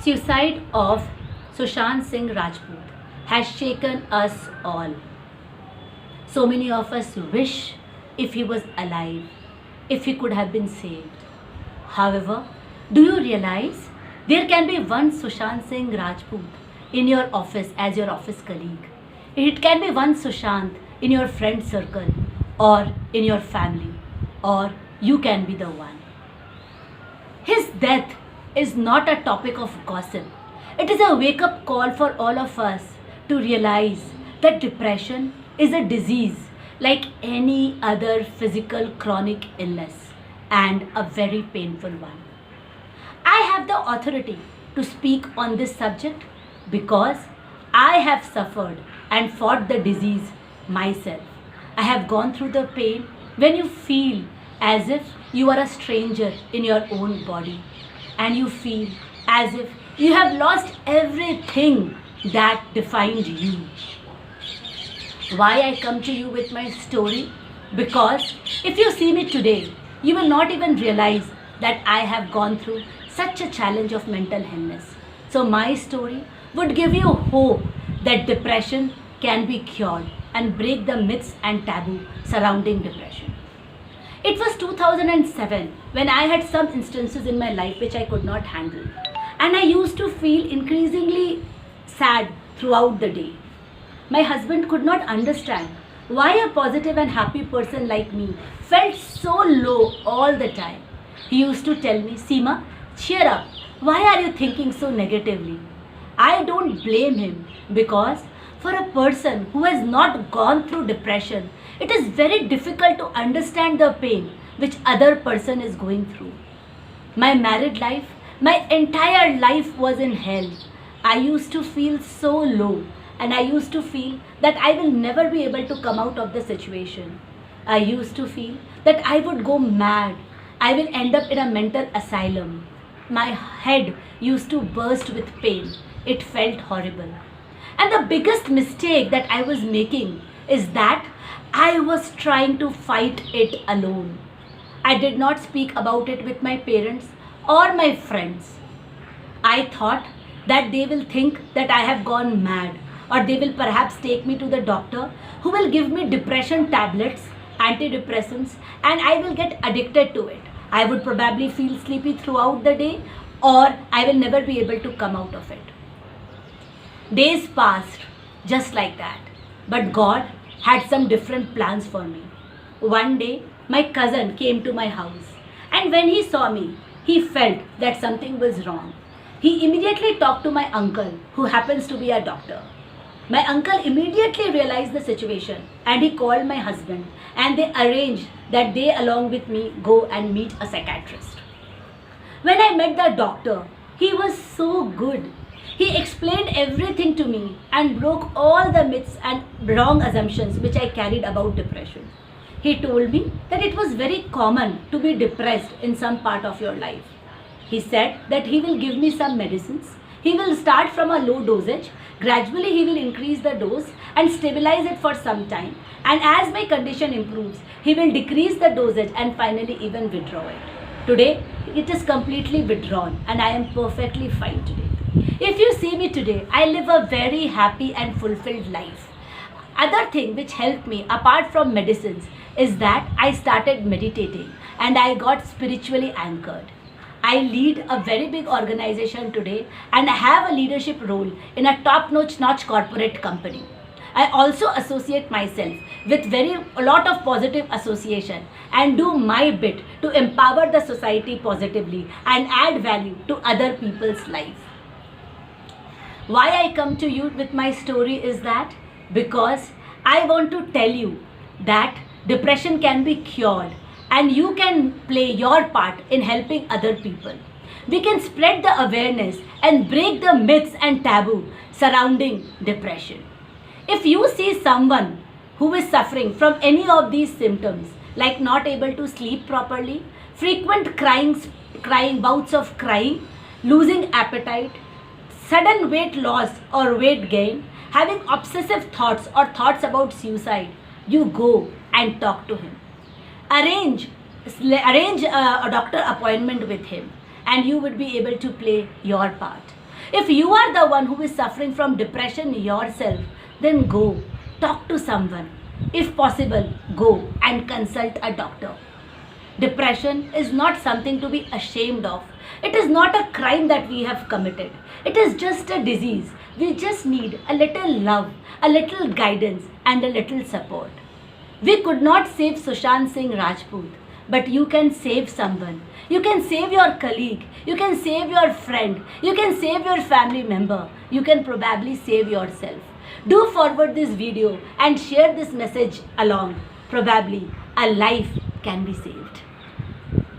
Suicide of Sushant Singh Rajput has shaken us all. So many of us wish if he was alive, if he could have been saved. However, do you realize there can be one Sushant Singh Rajput in your office as your office colleague? It can be one Sushant in your friend circle or in your family, or you can be the one. His death is not a topic of gossip. It is a wake up call for all of us to realize that depression is a disease like any other physical chronic illness, and a very painful one. I have the authority to speak on this subject because I have suffered and fought the disease myself. I have gone through the pain when you feel as if you are a stranger in your own body, and you feel as if you have lost everything that defined you. Why I come to you with my story? Because if you see me today, you will not even realize that I have gone through such a challenge of mental illness. So my story would give you hope that depression can be cured and break the myths and taboo surrounding depression. It was 2007 when I had some instances in my life which I could not handle, and I used to feel increasingly sad throughout the day. My husband could not understand why a positive and happy person like me felt so low all the time. He used to tell me, Seema, cheer up. Why are you thinking so negatively? I don't blame him, because for a person who has not gone through depression, it is very difficult to understand the pain which other person is going through. My married life, my entire life was in hell. I used to feel so low, and I used to feel that I will never be able to come out of the situation. I used to feel that I would go mad. I will end up in a mental asylum. My head used to burst with pain. It felt horrible. And the biggest mistake that I was making is that I was trying to fight it alone. I did not speak about it with my parents or my friends. I thought that they will think that I have gone mad, or they will perhaps take me to the doctor who will give me depression tablets, antidepressants, and I will get addicted to it. I would probably feel sleepy throughout the day, or I will never be able to come out of it. Days passed just like that, but God had some different plans for me. One day, my cousin came to my house, and when he saw me, he felt that something was wrong. He immediately talked to my uncle, who happens to be a doctor. My uncle immediately realized the situation, and he called my husband, and they arranged that they along with me go and meet a psychiatrist. When I met the doctor, he was so good. He explained everything to me and broke all the myths and wrong assumptions which I carried about depression. He told me that it was very common to be depressed in some part of your life. He said that he will give me some medicines. He will start from a low dosage. Gradually he will increase the dose and stabilize it for some time. And as my condition improves, he will decrease the dosage and finally even withdraw it. Today, it is completely withdrawn, and I am perfectly fine today. If you see me today, I live a very happy and fulfilled life. Other thing which helped me apart from medicines is that I started meditating and I got spiritually anchored. I lead a very big organization today, and I have a leadership role in a top-notch corporate company. I also associate myself with a lot of positive association and do my bit to empower the society positively and add value to other people's life. Why I come to you with my story is that because I want to tell you that depression can be cured, and you can play your part in helping other people. We can spread the awareness and break the myths and taboo surrounding depression. If you see someone who is suffering from any of these symptoms, like not able to sleep properly, frequent crying bouts of crying, losing appetite, sudden weight loss or weight gain, having obsessive thoughts or thoughts about suicide, you go and talk to him. Arrange a doctor appointment with him, and you would be able to play your part. If you are the one who is suffering from depression yourself, then go, talk to someone. If possible, go and consult a doctor. Depression is not something to be ashamed of. It is not a crime that we have committed. It is just a disease. We just need a little love, a little guidance, and a little support. We could not save Sushant Singh Rajput, but you can save someone. You can save your colleague. You can save your friend. You can save your family member. You can probably save yourself. Do forward this video and share this message along. Probably a life can be saved.